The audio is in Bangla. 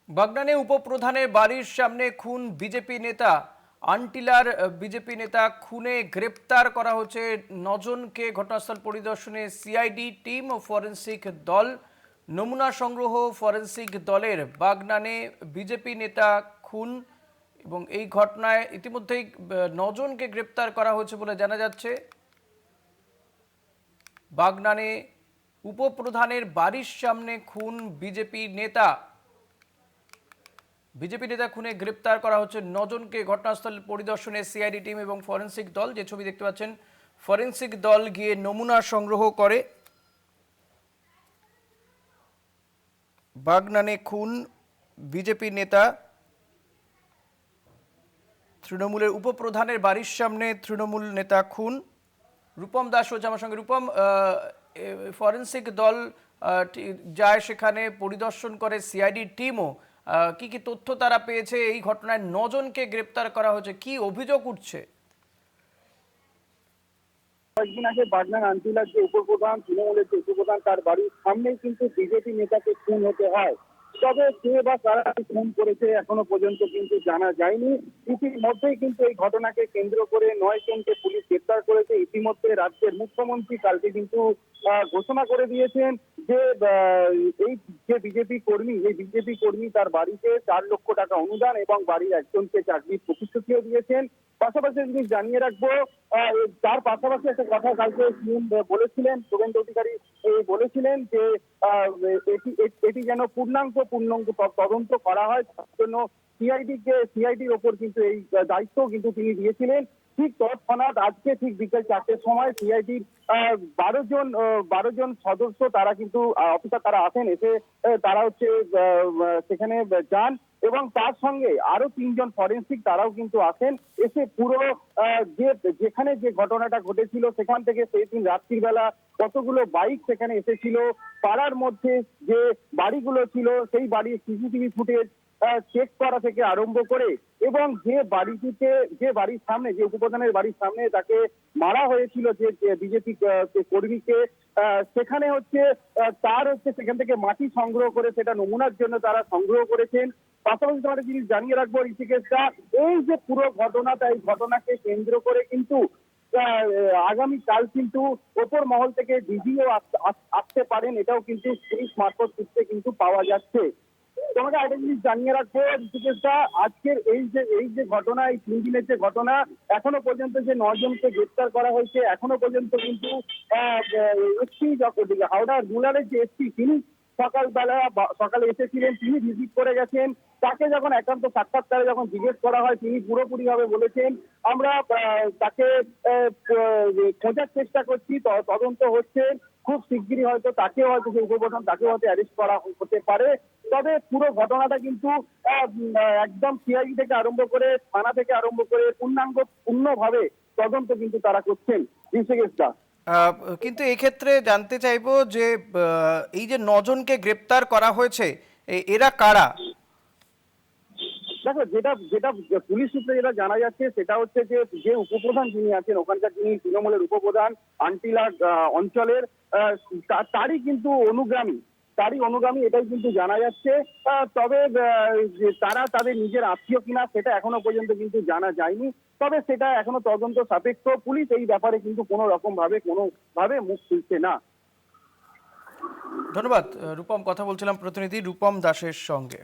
বাগনানে উপপ্রধানের বাড়ির সামনে খুন বিজেপি নেতা। আনটিলার বিজেপি নেতা খুনে গ্রেপ্তার করা হচ্ছে 9 জনকে। ঘটনাস্থল পরিদর্শনে সিআইডি টিম ও ফরেন্সিক দল। নমুনা সংগ্রহ ফরেন্সিক দলের। বাগনানে বিজেপি নেতা খুন এবং এই ঘটনায় ইতিমধ্যেই 9 জনকে গ্রেপ্তার করা হয়েছে বলে জানা যাচ্ছে। বাগনানে উপপ্রধানের বাড়ির সামনে খুন বিজেপি নেতা। বিজেপি নেতা খুনে গ্রেপ্তার করা হচ্ছে 9 জনকে। ঘটনাস্থল পরিদর্শনে সিআইডি টিম এবং ফরেন্সিক দল। যে ছবি দেখতে পাচ্ছেন, ফরেন্সিক দল গিয়ে নমুনা সংগ্রহ করে। বাগনানে খুন বিজেপি নেতা। তৃণমূলের উপপ্রধানের বাড়ির সামনে তৃণমূল নেতা খুন। রূপম দাস হচ্ছে আমার সঙ্গে। রূপম, ফরেন্সিক দল যায় সেখানে, পরিদর্শন করে সিআইডি টিমও। কি কি তথ্য তারা পেয়েছে? এই ঘটনায় 9 জনকে গ্রেপ্তার করা হয়েছে, কি অভিযোগ উঠছে? কয়েকদিন আগে বাগনান আনটিলার যে উপপ্রধান, তৃণমূলের যে উপপ্রধান, তার বাড়ির সামনেই কিন্তু বিজেপি নেতাকে খুন হতে হয়। তবে কে বা কারা খুন করেছে এখনো পর্যন্ত কিন্তু জানা যায়নি। ইতিমধ্যেই কিন্তু এই ঘটনাকে কেন্দ্র করে 9 জনকে পুলিশ গ্রেপ্তার করেছে। ইতিমধ্যে রাজ্যের মুখ্যমন্ত্রী কালকে কিন্তু ঘোষণা করে দিয়েছেন যে এই যে বিজেপি কর্মী তার বাড়িতে 4 লক্ষ টাকা অনুদান এবং বাড়ির একজনকে চাকরির প্রতিশ্রুতিও দিয়েছেন। পাশাপাশি জিনিস জানিয়ে রাখবো, তার পাশাপাশি একটা কথা কালকে সিএম বলেছিলেন, শুভেন্দু অধিকারী বলেছিলেন যে এটি যেন পূর্ণাঙ্গ তদন্ত করা হয়, তার জন্য সিআইডির ওপর কিন্তু এই দায়িত্ব কিন্তু তিনি দিয়েছিলেন। ঠিক তৎক্ষণাৎ আজকে ঠিক বিকেল 4টের সময় সিআইডির 12 জন সদস্য তারা কিন্তু অফিসার তারা আসেন, এসে তারা হচ্ছে সেখানে যান এবং তার সঙ্গে আরো 3 জন ফরেন্সিক তারাও কিন্তু আসেন। এসে পুরো যেখানে যে ঘটনাটা ঘটেছিল সেখান থেকে সেই দিন রাত্রির বেলা কতগুলো বাইক সেখানে এসেছিল, পাড়ার মধ্যে যে বাড়িগুলো ছিল সেই বাড়ির সিসিটিভি ফুটেজ চেক করা থেকে আরম্ভ করে এবং যে বাড়ির সামনে, যে উপপ্রধানের বাড়ির সামনে তাকে মারা হয়েছিল যে বিজেপি কর্মীকে, সেখানে হচ্ছে সেখান থেকে মাটি সংগ্রহ করে সেটা নমুনার জন্য তারা সংগ্রহ করেছেন। পাশাপাশি তোমাদের জিনিস জানিয়ে রাখবো ঋষিকেশটা, এই যে পুরো ঘটনাটা, এই ঘটনাকে কেন্দ্র করে কিন্তু আগামীকাল কিন্তু ওপর মহল থেকে ডিজিও আসতে পারেন, এটাও কিন্তু পুলিশ মারফত সূত্রে কিন্তু পাওয়া যাচ্ছে। তোমাকে একটা জিনিস জানিয়ে রাখবো ঋষিকেশটা, আজকের এই যে ঘটনা, এই 3 দিনের যে ঘটনা, এখনো পর্যন্ত যে 9 জনকে গ্রেপ্তার করা হয়েছে, এখনো পর্যন্ত কিন্তু এসপি হাওড়া রুরালের যে এসপি, তিনি সকালে এসেছিলেন, তিনি ভিজিট করে গেছেন। তাকে যখন একান্ত সাক্ষাৎকারে যখন জিজ্ঞেস করা হয়, তিনি পুরোপুরি ভাবে বলেছেন আমরা তাকে খোঁজার চেষ্টা করছি, তদন্ত হচ্ছে, খুব শিগগিরই হয়তো যে উপপ্রধান তাকে হয়তো অ্যারেস্ট করা হতে পারে। তবে পুরো ঘটনাটা কিন্তু একদম সিআইডি থেকে আরম্ভ করে, থানা থেকে আরম্ভ করে পূর্ণভাবে তদন্ত কিন্তু তারা করছেন। ঋষিকেশদা, কিন্তু এক্ষেত্রে জানতে চাইবো যে এই যে 9 জনকে গ্রেপ্তার করা হয়েছে, এরা কারা? দেখো, যেটা যেটা পুলিশ সূত্রে যেটা জানা যাচ্ছে সেটা হচ্ছে যে উপপ্রধান যিনি আছেন ওখানকার, যিনি তৃণমূলের উপপ্রধান আনটিলা অঞ্চলের, তারই কিন্তু অনুগামী এটাই কিন্তু জানা যাচ্ছে। তবে তারা তাদের নিজের আত্মীয় কিনা সেটা এখনো পর্যন্ত কিন্তু জানা যায়নি। তবে সেটা এখনো তদন্ত সাপেক্ষ। পুলিশ এই ব্যাপারে কিন্তু কোনোভাবে মুখ খুলছে না। ধন্যবাদ রূপম। কথা বলছিলাম প্রতিনিধি রূপম দাসের সঙ্গে।